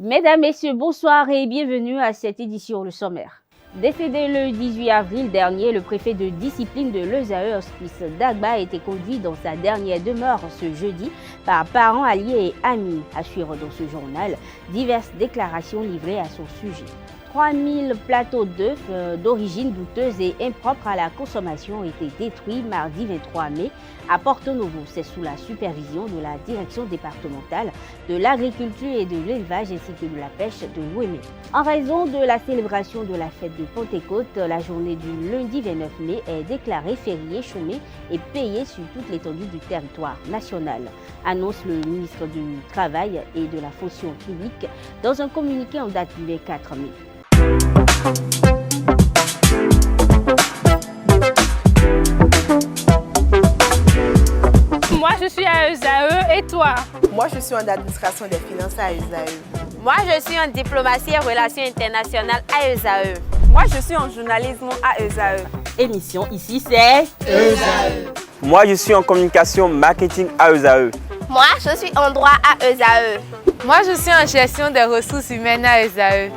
Mesdames, Messieurs, bonsoir et bienvenue à cette édition Le Sommaire. Décédé le 18 avril dernier, le préfet de discipline de l'ESAE, Hospice Dagba, a été conduit dans sa dernière demeure ce jeudi par parents, alliés et amis. À suivre dans ce journal, diverses déclarations livrées à son sujet. 3000 plateaux d'œufs d'origine douteuse et impropre à la consommation ont été détruits mardi 23 mai à Porto Novo. C'est sous la supervision de la direction départementale de l'agriculture et de l'élevage ainsi que de la pêche de l'Ouémé. En raison de la célébration de la fête de Pentecôte, la journée du lundi 29 mai est déclarée férié, chômé et payée sur toute l'étendue du territoire national, annonce le ministre du Travail et de la Fonction publique dans un communiqué en date du 24 mai. Moi, je suis à ESAE et toi? Moi, je suis en administration des finances à ESAE. Moi, je suis en diplomatie et relations internationales à ESAE. Moi, je suis en journalisme à ESAE. Émission ici, c'est ESAE. Moi, je suis en communication marketing à ESAE. Moi, je suis en droit à ESAE. Moi, je suis en gestion des ressources humaines à ESAE.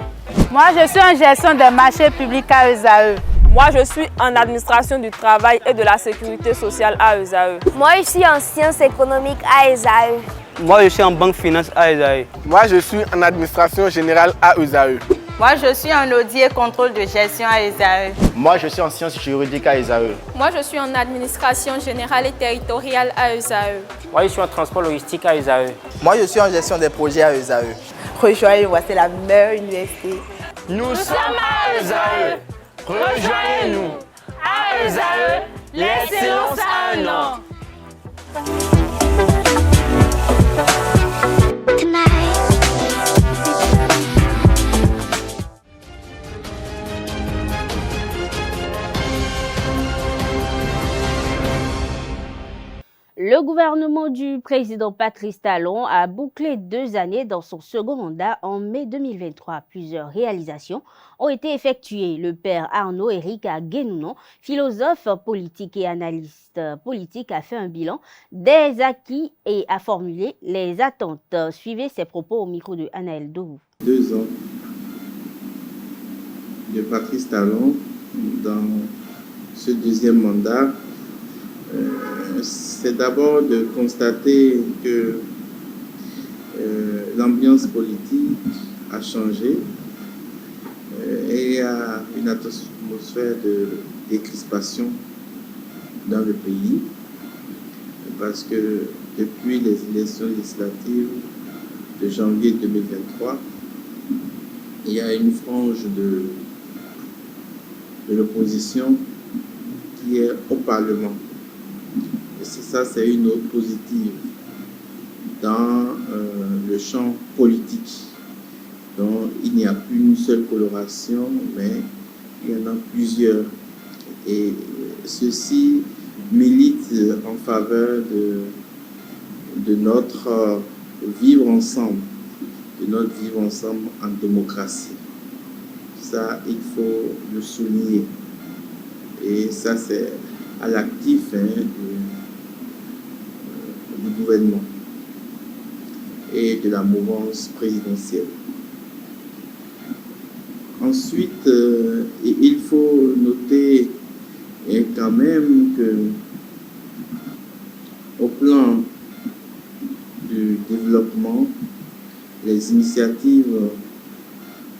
Moi, je suis en gestion des marchés publics à ESAE. Moi, je suis en administration du travail et de la sécurité sociale à ESAE. Moi, je suis en sciences économiques à ESAE. Moi, je suis en banque finance à ESAE. Moi, je suis en administration générale à ESAE. Moi, je suis en audit et contrôle de gestion à ESAE. Moi, je suis en sciences juridiques à ESAE. Moi, je suis en administration générale et territoriale à ESAE. Moi, je suis en transport logistique à ESAE. Moi, je suis en gestion des projets à ESAE. Rejoignez-moi, c'est la meilleure université. Nous sommes à ESAE. Rejoignez-nous. À ESAE, l'excellence a un nom. Le gouvernement du président Patrice Talon a bouclé 2 années dans son second mandat en mai 2023. Plusieurs réalisations ont été effectuées. Le père Arnaud Éric Guénounon, philosophe politique et analyste politique, a fait un bilan des acquis et a formulé les attentes. Suivez ses propos au micro de Anaël Dobou. 2 ans de Patrice Talon dans ce deuxième mandat. C'est d'abord de constater que l'ambiance politique a changé et il y a une atmosphère de décrispation dans le pays parce que depuis les élections législatives de janvier 2023, il y a une frange de l'opposition qui est au Parlement. Et ça, c'est une note positive dans le champ politique. Donc, il n'y a plus une seule coloration, mais il y en a plusieurs. Et ceci milite en faveur de notre vivre ensemble, en démocratie. Ça, il faut le souligner. Et ça, c'est à l'actif du gouvernement et de la mouvance présidentielle. Ensuite, il faut noter quand même que au plan du développement, les initiatives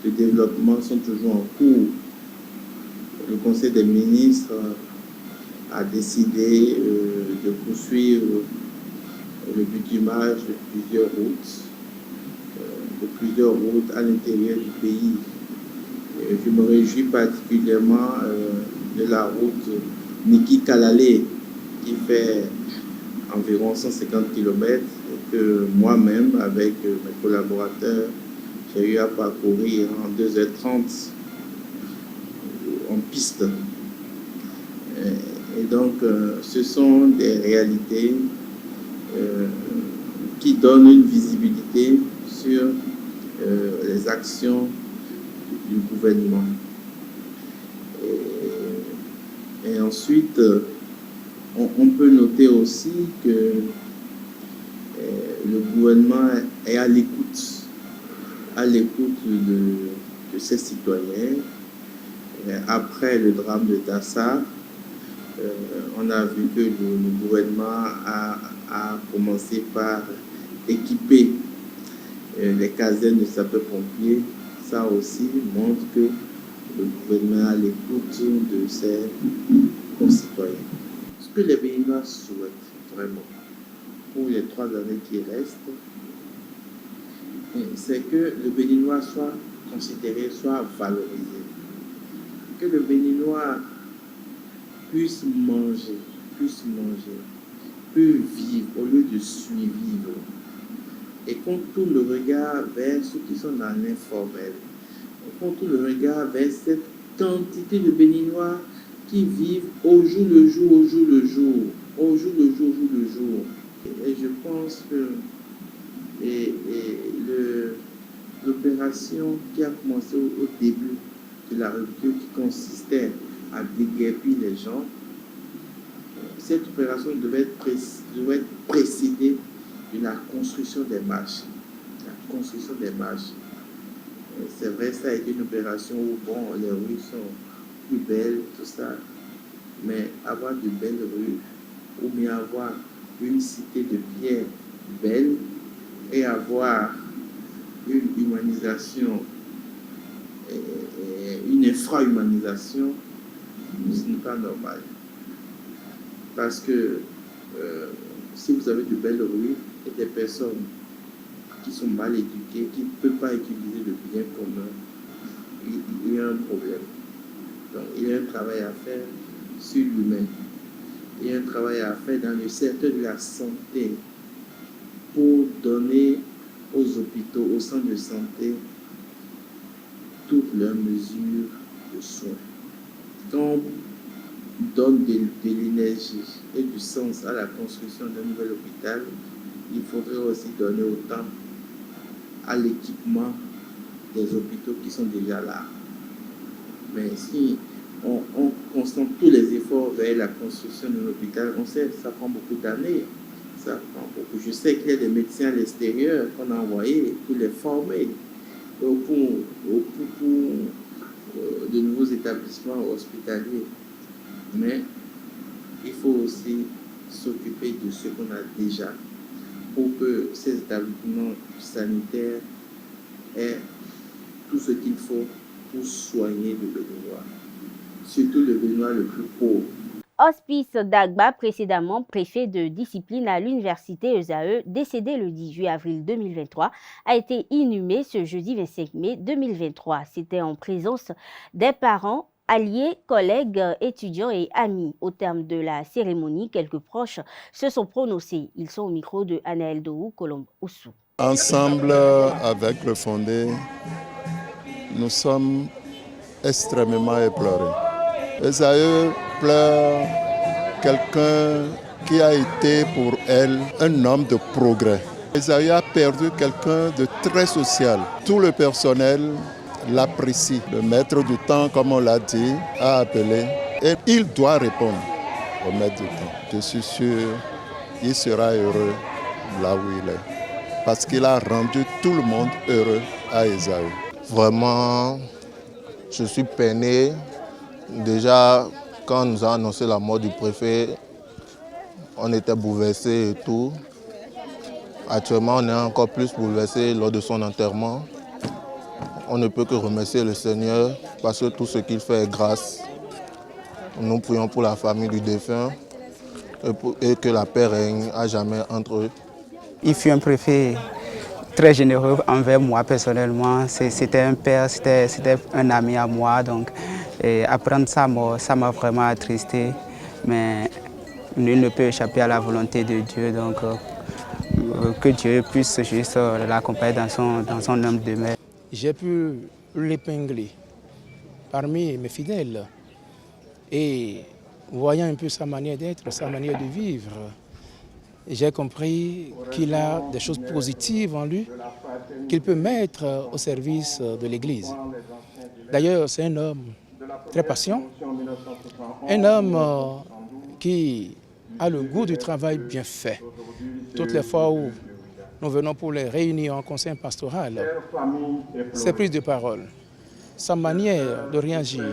de développement sont toujours en cours. Le Conseil des ministres a décidé de poursuivre le bitumage de plusieurs routes à l'intérieur du pays. Je me réjouis particulièrement de la route Niki-Kalalé qui fait environ 150 km et que moi-même, avec mes collaborateurs, j'ai eu à parcourir en 2h30 en piste. Et donc, ce sont des réalités qui donnent une visibilité sur les actions du gouvernement. Et ensuite, on peut noter aussi que le gouvernement est à à l'écoute de ses citoyens. Après le drame de Dassa, on a vu que le gouvernement a commencé par équiper les casernes de sapeurs-pompiers. Ça aussi montre que le gouvernement a l'écoute de ses concitoyens. Ce que les Béninois souhaitent vraiment pour les 3 années qui restent, c'est que le Béninois soit considéré, soit valorisé. Que le Béninois puisse manger, puisse vivre au lieu de survivre. Et qu'on tourne le regard vers ceux qui sont dans l'informel. Qu'on tourne le regard vers cette quantité de Béninois qui vivent au jour le jour, au jour le jour, au jour le jour, au jour le jour. Et je pense que l'opération qui a commencé au début de la rupture, qui consistait à déguerpir les gens, cette opération devait être précédée de la construction des marches. La construction des marches. C'est vrai, ça a été une opération où bon, les rues sont plus belles, tout ça. Mais avoir de belles rues, ou bien avoir une cité de pierre belle et avoir une humanisation, une infra-humanisation, ce n'est pas normal. Parce que si vous avez de belles rues et des personnes qui sont mal éduquées, qui ne peuvent pas utiliser le bien commun, il y a un problème. Donc il y a un travail à faire sur l'humain. Il y a un travail à faire dans le secteur de la santé pour donner aux hôpitaux, aux centres de santé, toutes leurs mesures de soins. Quand on donne de l'énergie et du sens à la construction d'un nouvel hôpital, il faudrait aussi donner autant à l'équipement des hôpitaux qui sont déjà là. Mais si on concentre tous les efforts vers la construction d'un hôpital, on sait que ça prend beaucoup d'années. Ça prend beaucoup. Je sais qu'il y a des médecins à l'extérieur qu'on a envoyés pour les former pour de nouveaux établissements hospitaliers. Mais il faut aussi s'occuper de ce qu'on a déjà pour que ces établissements sanitaires aient tout ce qu'il faut pour soigner le Béninois, surtout le Béninois le plus pauvre. Hospice Dagba, précédemment préfet de discipline à l'université ESAE, décédé le 18 avril 2023, a été inhumé ce jeudi 25 mai 2023. C'était en présence des parents, alliés, collègues, étudiants et amis. Au terme de la cérémonie, quelques proches se sont prononcés. Ils sont au micro de Anaël Dorou, Colombe Oussou. Ensemble avec le fondé, nous sommes extrêmement éplorés. ESAE pleure quelqu'un qui a été pour elle un homme de progrès. ESAE a perdu quelqu'un de très social. Tout le personnel l'apprécie. Le maître du temps, comme on l'a dit, a appelé et il doit répondre au maître du temps. Je suis sûr qu'il sera heureux là où il est parce qu'il a rendu tout le monde heureux à ESAE. Vraiment, je suis peiné. Déjà, quand on nous a annoncé la mort du préfet, on était bouleversés et tout. Actuellement, on est encore plus bouleversés lors de son enterrement. On ne peut que remercier le Seigneur parce que tout ce qu'il fait est grâce. Nous prions pour la famille du défunt et que la paix règne à jamais entre eux. Il fut un préfet très généreux envers moi personnellement. C'était un père, c'était un ami à moi. Donc, apprendre sa mort, ça m'a vraiment attristé. Mais nul ne peut échapper à la volonté de Dieu. Donc, que Dieu puisse juste l'accompagner dans son âme de mère. J'ai pu l'épingler parmi mes fidèles. Et voyant un peu sa manière d'être, sa manière de vivre, j'ai compris qu'il a des choses positives en lui qu'il peut mettre au service de l'Église. D'ailleurs, c'est un homme très patient, un homme qui a le goût du travail bien fait. Toutes les fois où nous venons pour les réunions en conseil pastoral, ses prises de parole, sa manière de réagir,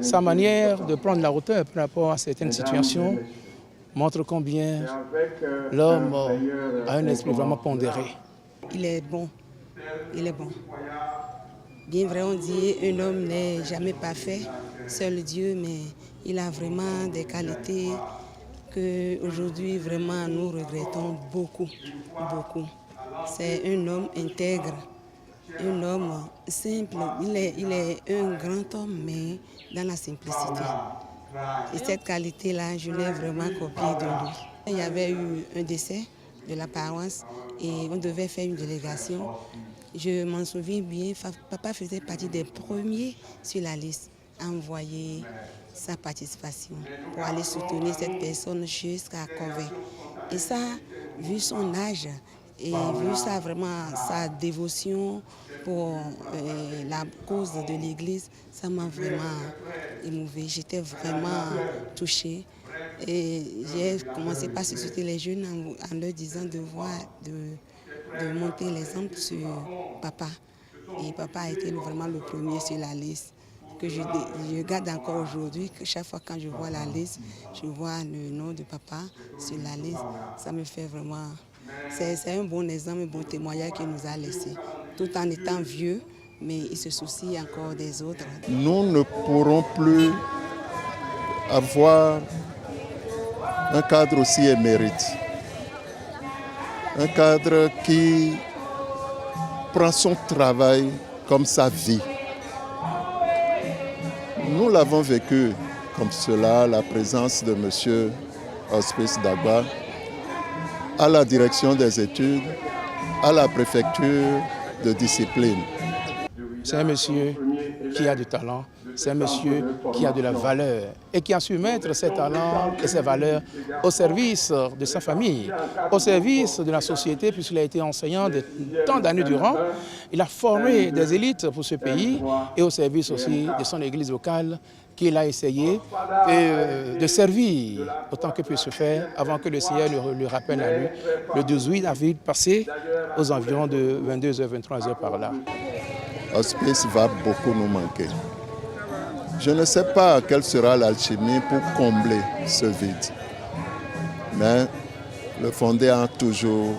sa manière de prendre la hauteur par rapport à certaines situations montre combien l'homme a un esprit vraiment pondéré. Il est bon, il est bon. Bien vrai, on dit un homme n'est jamais parfait, seul Dieu, mais il a vraiment des qualités qu'aujourd'hui, vraiment, nous regrettons beaucoup, beaucoup. C'est un homme intègre, un homme simple. Il est un grand homme, mais dans la simplicité. Et cette qualité-là, je l'ai vraiment copiée de lui. Il y avait eu un décès de la paroisse et on devait faire une délégation. Je m'en souviens bien, papa faisait partie des premiers sur la liste à envoyer sa participation pour aller soutenir cette personne jusqu'à Covey. Et ça, vu son âge et vu ça, vraiment sa dévotion pour la cause de l'Église, ça m'a vraiment émouvée. J'étais vraiment touchée. Et j'ai commencé par susciter les jeunes en leur disant de monter l'exemple sur papa. Et papa a été vraiment le premier sur la liste que je garde encore aujourd'hui. Chaque fois quand je vois la liste, je vois le nom de papa sur la liste. Ça me fait vraiment... C'est un bon exemple, un bon témoignage qu'il nous a laissé. Tout en étant vieux, mais il se soucie encore des autres. Nous ne pourrons plus avoir un cadre aussi émérite. Un cadre qui prend son travail comme sa vie. Nous l'avons vécu comme cela, la présence de M. Hospice Dagba à la direction des études, à la préfecture de discipline. C'est un monsieur qui a du talent, c'est un monsieur qui a de la valeur et qui a su mettre ses talents et ses valeurs au service de sa famille, au service de la société, puisqu'il a été enseignant de tant d'années durant. Il a formé des élites pour ce pays et au service aussi de son église locale qu'il a essayé de servir autant que peut se faire avant que le Seigneur le rappelle à lui le 18 avril passé aux environs de 22h, 23h par là. Hospice va beaucoup nous manquer. Je ne sais pas quelle sera l'alchimie pour combler ce vide, mais le fondé a toujours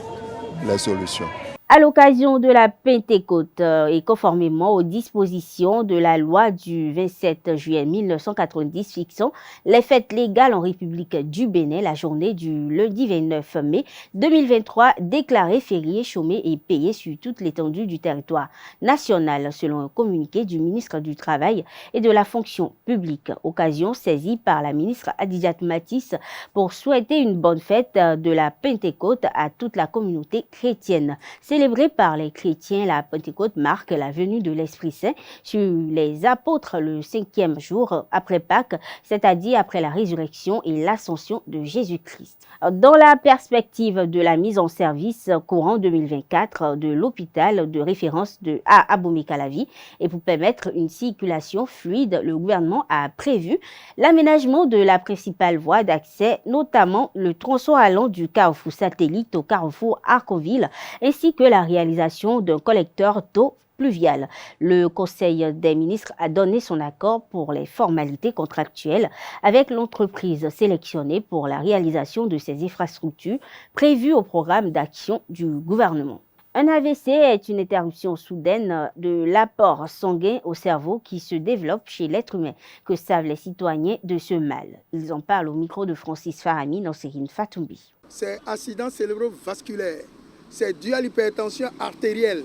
les solutions. À l'occasion de la Pentecôte et conformément aux dispositions de la loi du 27 juillet 1990 fixant les fêtes légales en République du Bénin, la journée du lundi 29 mai 2023 déclarée férié, chômé et payé sur toute l'étendue du territoire national, selon un communiqué du ministre du Travail et de la Fonction publique. Occasion saisie par la ministre Adjat Matisse pour souhaiter une bonne fête de la Pentecôte à toute la communauté chrétienne. Célébrée par les chrétiens, la Pentecôte marque la venue de l'Esprit Saint sur les apôtres le 5e jour après Pâques, c'est-à-dire après la résurrection et l'ascension de Jésus-Christ. Dans la perspective de la mise en service courant 2024 de l'hôpital de référence à Abomey-Calavi et pour permettre une circulation fluide, le gouvernement a prévu l'aménagement de la principale voie d'accès, notamment le tronçon allant du carrefour satellite au carrefour Arconville, ainsi que la réalisation d'un collecteur d'eau pluviale. Le Conseil des ministres a donné son accord pour les formalités contractuelles avec l'entreprise sélectionnée pour la réalisation de ces infrastructures prévues au programme d'action du gouvernement. Un AVC est une interruption soudaine de l'apport sanguin au cerveau qui se développe chez l'être humain. Que savent les citoyens de ce mal? Ils en parlent au micro de Francis Farami dans Sérine Fatoumbi. C'est accident cérébrovasculaire. C'est dû à l'hypertension artérielle,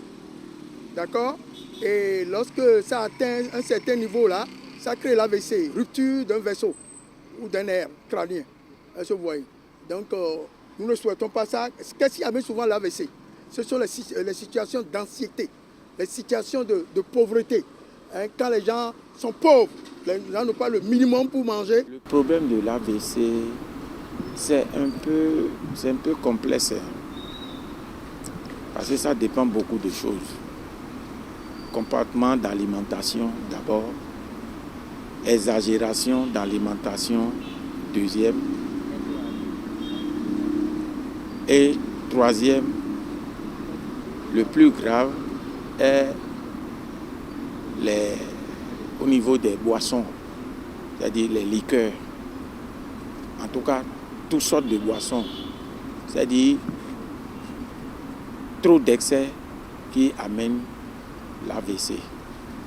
d'accord? Et lorsque ça atteint un certain niveau-là, ça crée l'AVC, rupture d'un vaisseau ou d'un nerf crânien. Est-ce que vous voyez? Donc, nous ne souhaitons pas ça. Qu'est-ce qui amène souvent l'AVC? Ce sont les situations d'anxiété, les situations de pauvreté. Hein, quand les gens sont pauvres, les gens n'ont pas le minimum pour manger. Le problème de l'AVC, c'est un peu complexe. Parce que ça dépend beaucoup de choses. Comportement d'alimentation d'abord, exagération d'alimentation deuxième, et troisième, le plus grave est au niveau des boissons, c'est-à-dire les liqueurs. En tout cas, toutes sortes de boissons. C'est-à-dire trop d'excès qui amènent l'AVC.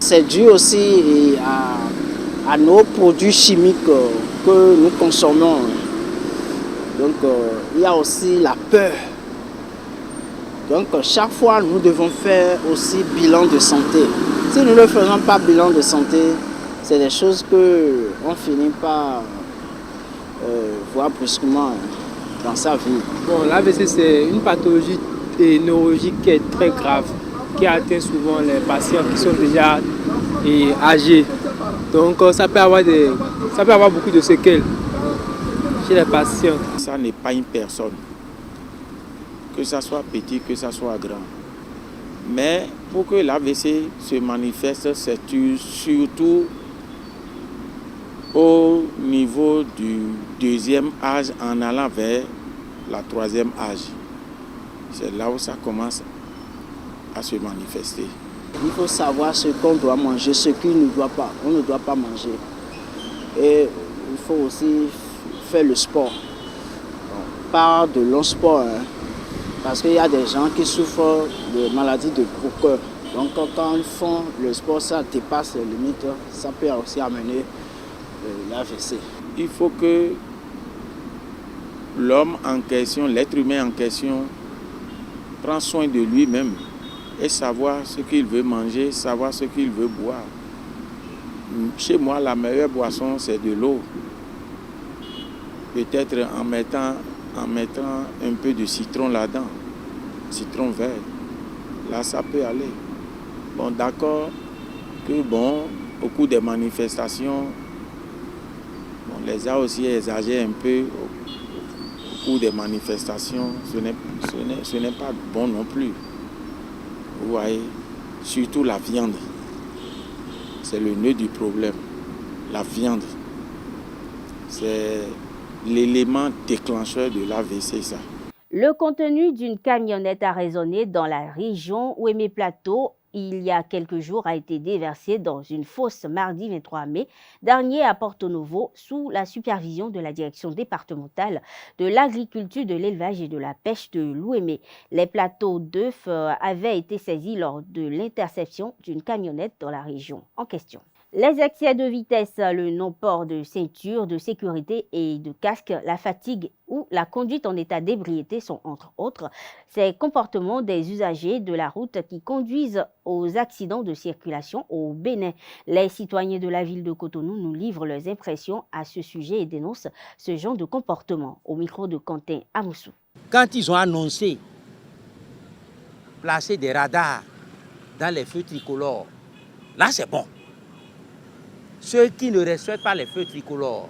C'est dû aussi à nos produits chimiques que nous consommons. Donc il y a aussi la peur. Donc chaque fois nous devons faire aussi bilan de santé. Si nous ne faisons pas bilan de santé, c'est des choses qu'on finit par voir brusquement dans sa vie. Bon, l'AVC c'est une pathologie neurologique qui est très grave, qui atteint souvent les patients qui sont déjà âgés. Donc ça peut avoir beaucoup de séquelles chez les patients. Ça n'est pas une personne, que ça soit petit, que ça soit grand. Mais pour que l'AVC se manifeste, c'est surtout au niveau du deuxième âge en allant vers la troisième âge. C'est là où ça commence à se manifester. Il faut savoir ce qu'on doit manger, ce qu'on ne doit pas. On ne doit pas manger. Et il faut aussi faire le sport. Pas de long sport, hein, parce qu'il y a des gens qui souffrent de maladies de cœur. Donc quand ils font le sport, ça dépasse les limites, ça peut aussi amener l'AVC. Il faut que l'homme en question, l'être humain en question, prend soin de lui-même et savoir ce qu'il veut manger, savoir ce qu'il veut boire. Chez moi, la meilleure boisson, c'est de l'eau. Peut-être en mettant un peu de citron là-dedans, citron vert. Là, ça peut aller. Bon, d'accord que, au cours des manifestations, les gens aussi exagèrent un peu au cours des manifestations. Ce n'est pas bon non plus. Vous voyez, surtout la viande. C'est le nœud du problème. La viande, c'est l'élément déclencheur de l'AVC, ça. Le contenu d'une camionnette a résonné dans la région Ouémé-Plateau. Il y a quelques jours, a été déversé dans une fosse mardi 23 mai dernier à Porto Novo sous la supervision de la direction départementale de l'agriculture, de l'élevage et de la pêche de l'Ouémé. Les plateaux d'œufs avaient été saisis lors de l'interception d'une camionnette dans la région en question. Les excès de vitesse, le non-port de ceinture de sécurité et de casque, la fatigue ou la conduite en état d'ébriété sont entre autres ces comportements des usagers de la route qui conduisent aux accidents de circulation au Bénin. Les citoyens de la ville de Cotonou nous livrent leurs impressions à ce sujet et dénoncent ce genre de comportement. Au micro de Quentin Amoussou. Quand ils ont annoncé placer des radars dans les feux tricolores, là c'est bon. Ceux qui ne respectent pas les feux tricolores,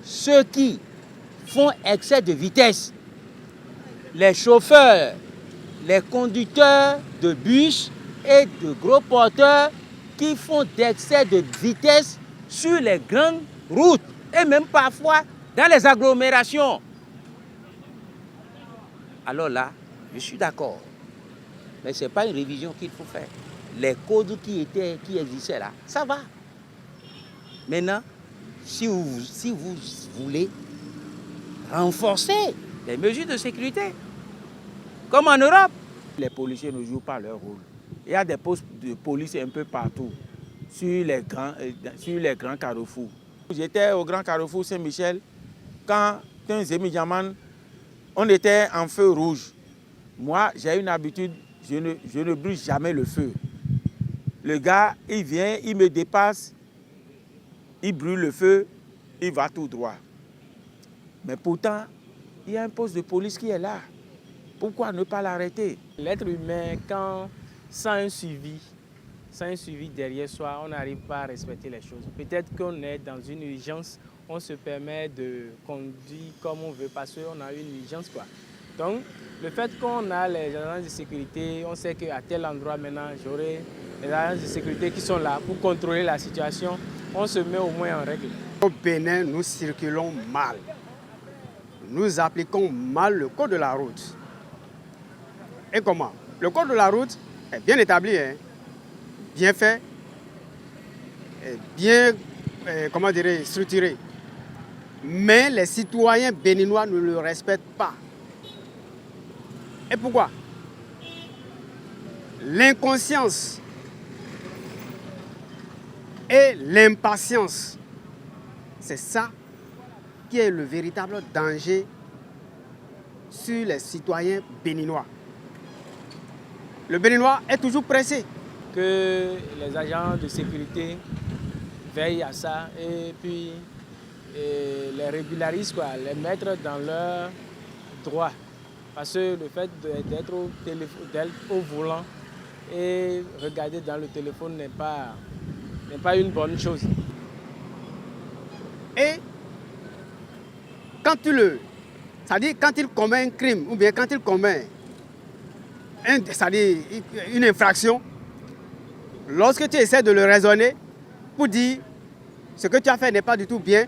ceux qui font excès de vitesse, les chauffeurs, les conducteurs de bus et de gros porteurs qui font d'excès de vitesse sur les grandes routes et même parfois dans les agglomérations. Alors là, je suis d'accord, mais ce n'est pas une révision qu'il faut faire. Les codes qui existaient là, ça va. Maintenant, si vous voulez renforcer les mesures de sécurité, comme en Europe, les policiers ne jouent pas leur rôle. Il y a des postes de police un peu partout, sur les grands carrefours. J'étais au grand carrefour Saint-Michel, quand un Zémi-Diaman, on était en feu rouge. Moi, j'ai une habitude, je ne brûle jamais le feu. Le gars, il vient, il me dépasse, il brûle le feu, il va tout droit. Mais pourtant, il y a un poste de police qui est là. Pourquoi ne pas l'arrêter? L'être humain, sans un suivi derrière soi, on n'arrive pas à respecter les choses. Peut-être qu'on est dans une urgence, on se permet de conduire comme on veut parce qu'on a une urgence, quoi. Donc, le fait qu'on a les agences de sécurité, on sait qu'à tel endroit maintenant, j'aurai les agences de sécurité qui sont là pour contrôler la situation. On se met au moins en règle. Au Bénin, nous circulons mal. Nous appliquons mal le code de la route. Et comment? Le code de la route est bien établi, hein, bien fait, bien structuré. Mais les citoyens béninois ne le respectent pas. Et pourquoi? L'inconscience et l'impatience, c'est ça qui est le véritable danger sur les citoyens béninois. Le Béninois est toujours pressé. Que les agents de sécurité veillent à ça et puis les régularisent, les mettre dans leurs droits. Parce que le fait d'être au volant et regarder dans le téléphone n'est pas une bonne chose. Et quand quand il commet un crime ou bien quand il commet une infraction, lorsque tu essaies de le raisonner pour dire ce que tu as fait n'est pas du tout bien,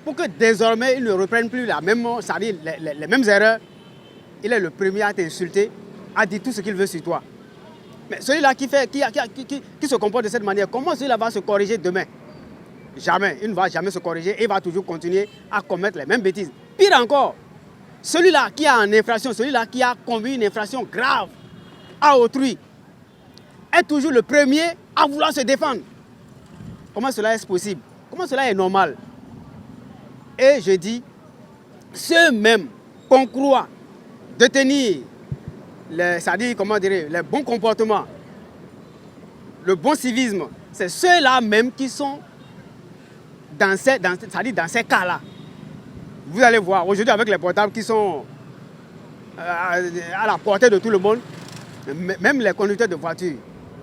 pour que désormais il ne reprenne plus les mêmes erreurs, il est le premier à t'insulter, à dire tout ce qu'il veut sur toi. Mais celui-là qui se comporte de cette manière, comment celui-là va se corriger demain? Jamais, il ne va jamais se corriger et il va toujours continuer à commettre les mêmes bêtises. Pire encore, celui-là qui a en infraction, celui-là qui a commis une infraction grave à autrui, est toujours le premier à vouloir se défendre. Comment cela est possible? Comment cela est normal? Et je dis, ceux-mêmes qu'on croit détenir les bons comportements, le bon civisme, c'est ceux-là même qui sont dans ces cas-là. Vous allez voir, aujourd'hui avec les portables qui sont à la portée de tout le monde, même les conducteurs de voitures,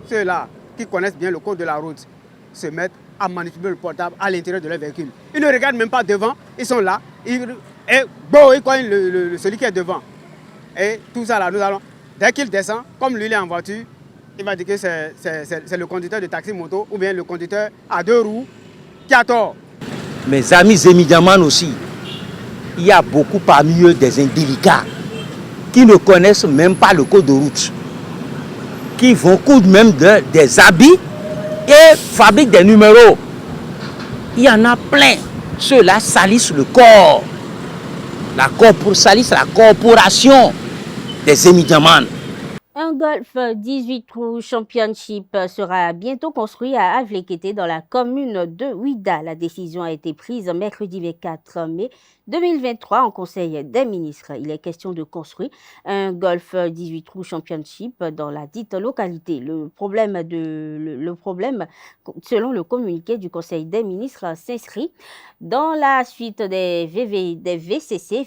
ceux-là qui connaissent bien le code de la route, se mettent à manipuler le portable à l'intérieur de leur véhicule. Ils ne regardent même pas devant, ils sont là, ils cognent celui qui est devant. Et tout ça là, nous allons, dès qu'il descend, comme lui il est en voiture, il va dire que c'est le conducteur de taxi-moto ou bien le conducteur à 2 roues qui a tort. Mes amis Zémidiaman aussi, il y a beaucoup parmi eux des indélicats qui ne connaissent même pas le code de route, qui vont coudre même des habits et fabriquent des numéros. Il y en a plein. Ceux-là salissent le corps. Salissent la corporation des Zémidiaman. Un Golf 18 trous Championship sera bientôt construit à Avlekete dans la commune de Ouida. La décision a été prise mercredi 24 mai 2023 en Conseil des ministres. Il est question de construire un Golf 18 trous Championship dans la dite localité. Le problème, selon le communiqué du Conseil des ministres, s'inscrit dans la suite des VCC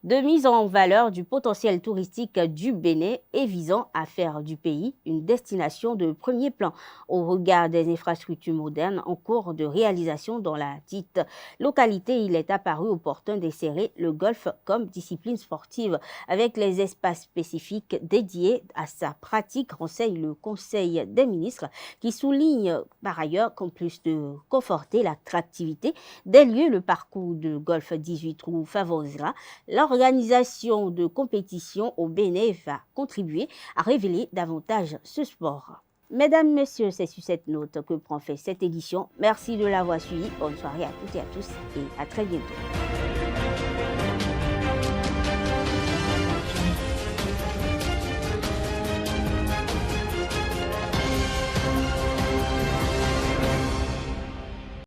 de mise en valeur du potentiel touristique du Bénin et visant à faire du pays une destination de premier plan au regard des infrastructures modernes en cours de réalisation dans la dite localité. Il est apparu opportun d'insérer le golf comme discipline sportive avec les espaces spécifiques dédiés à sa pratique, renseigne le Conseil des ministres qui souligne par ailleurs qu'en plus de conforter l'attractivité des lieux, le parcours de golf 18 trous favorisera l'organisation de compétitions au Bénin, va contribuer à révéler davantage ce sport. Mesdames, Messieurs, c'est sur cette note que prend fin cette édition. Merci de l'avoir suivi. Bonne soirée à toutes et à tous et à très bientôt.